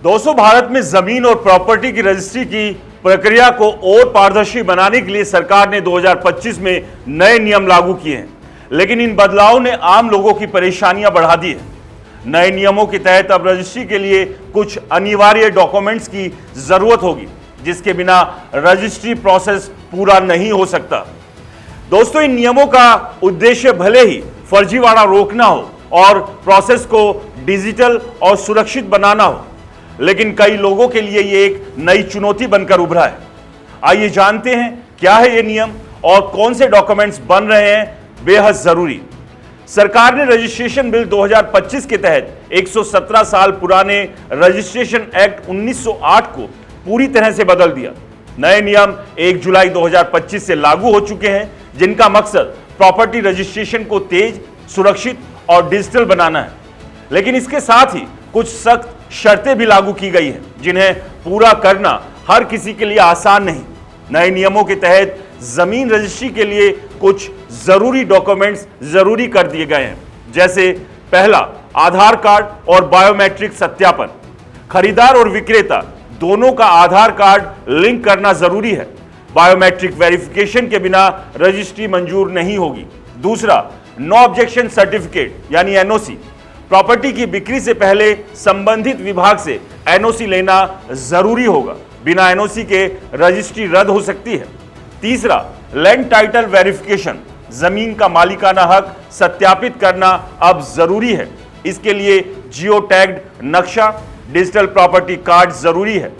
दोस्तों, भारत में जमीन और प्रॉपर्टी की रजिस्ट्री की प्रक्रिया को और पारदर्शी बनाने के लिए सरकार ने 2025 में नए नियम लागू किए हैं, लेकिन इन बदलावों ने आम लोगों की परेशानियां बढ़ा दी है। नए नियमों के तहत अब रजिस्ट्री के लिए कुछ अनिवार्य डॉक्यूमेंट्स की जरूरत होगी, जिसके बिना रजिस्ट्री प्रोसेस पूरा नहीं हो सकता। दोस्तों, इन नियमों का उद्देश्य भले ही फर्जीवाड़ा रोकना हो और प्रोसेस को डिजिटल और सुरक्षित बनाना हो, लेकिन कई लोगों के लिए ये एक नई चुनौती बनकर उभरा है। आइए जानते हैं क्या है ये नियम और कौन से डॉक्यूमेंट्स बन रहे हैं बेहद जरूरी। सरकार ने रजिस्ट्रेशन बिल 2025 के तहत 117 साल पुराने रजिस्ट्रेशन एक्ट 1908 को पूरी तरह से बदल दिया। नए नियम 1 जुलाई 2025 से लागू हो चुके हैं, जिनका मकसद प्रॉपर्टी रजिस्ट्रेशन को तेज, सुरक्षित और डिजिटल बनाना है। लेकिन इसके साथ ही कुछ सख्त शर्तें भी लागू की गई हैं, जिन्हें पूरा करना हर किसी के लिए आसान नहीं। नए नियमों के तहत जमीन रजिस्ट्री के लिए कुछ जरूरी डॉक्यूमेंट्स जरूरी कर दिए गए हैं, जैसे पहला, आधार कार्ड और बायोमेट्रिक सत्यापन। खरीदार और विक्रेता दोनों का आधार कार्ड लिंक करना जरूरी है। बायोमेट्रिक वेरिफिकेशन के बिना रजिस्ट्री मंजूर नहीं होगी। दूसरा, नो ऑब्जेक्शन सर्टिफिकेट यानी एनओसी। प्रॉपर्टी की बिक्री से पहले संबंधित विभाग से एनओसी लेना जरूरी होगा। बिना एनओसी के रजिस्ट्री रद्द हो सकती है। तीसरा, लैंड टाइटल वेरिफिकेशन। जमीन का मालिकाना हक सत्यापित करना अब जरूरी है। इसके लिए जियो टैग्ड नक्शा, डिजिटल प्रॉपर्टी कार्ड जरूरी है।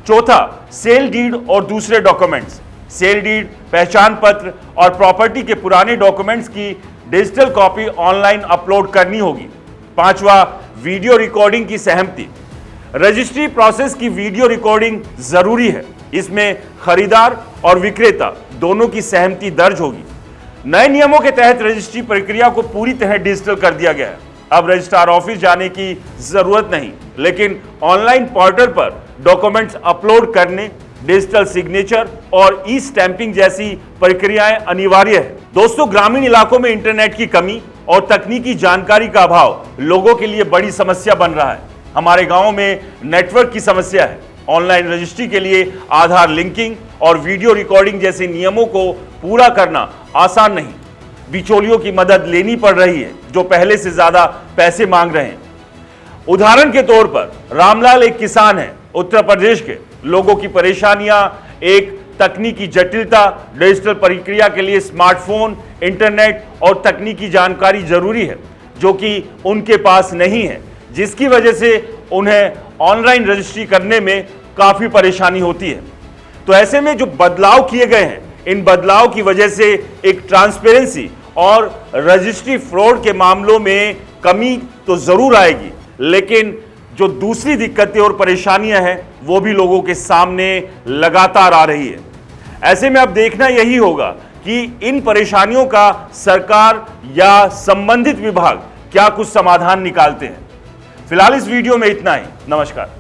चौथा, सेल डीड और दूसरे डॉक्यूमेंट्स। सेल डीड, पहचान पत्र और प्रॉपर्टी के पुराने डॉक्यूमेंट्स की डिजिटल कॉपी ऑनलाइन अपलोड करनी होगी। पांचवा, वीडियो रिकॉर्डिंग की सहमति। रजिस्ट्री प्रोसेस की वीडियो रिकॉर्डिंग जरूरी है। इसमें खरीदार और विक्रेता दोनों की सहमति दर्ज होगी। नए नियमों के तहत रजिस्ट्री प्रक्रिया को पूरी तरह डिजिटल कर दिया गया है। अब रजिस्ट्रार ऑफिस जाने की जरूरत नहीं, लेकिन ऑनलाइन पोर्टल पर डॉक्यूमेंट्स अपलोड करने, डिजिटल सिग्नेचर और ई स्टैंपिंग जैसी प्रक्रियाएं अनिवार्य है। दोस्तों, ग्रामीण इलाकों में इंटरनेट की कमी और तकनीकी जानकारी का अभाव लोगों के लिए बड़ी समस्या बन रहा है। हमारे गांव में नेटवर्क की समस्या है। ऑनलाइन रजिस्ट्री के लिए आधार लिंकिंग और वीडियो रिकॉर्डिंग जैसे नियमों को पूरा करना आसान नहीं। बिचौलियों की मदद लेनी पड़ रही है, जो पहले से ज्यादा पैसे मांग रहे हैं। उदाहरण के तौर पर रामलाल एक किसान है, उत्तर प्रदेश के। लोगों की परेशानियां, एक तकनीकी जटिलता, डिजिटल प्रक्रिया के लिए स्मार्टफोन, इंटरनेट और तकनीकी जानकारी जरूरी है, जो कि उनके पास नहीं है, जिसकी वजह से उन्हें ऑनलाइन रजिस्ट्री करने में काफी परेशानी होती है। तो ऐसे में जो बदलाव किए गए हैं, इन बदलाव की वजह से एक ट्रांसपेरेंसी और रजिस्ट्री फ्रॉड के मामलों में कमी तो जरूर आएगी, लेकिन जो दूसरी दिक्कतें और परेशानियां हैं वो भी लोगों के सामने लगातार आ रही है। ऐसे में अब देखना यही होगा कि इन परेशानियों का सरकार या संबंधित विभाग क्या कुछ समाधान निकालते हैं। फिलहाल इस वीडियो में इतना ही। नमस्कार।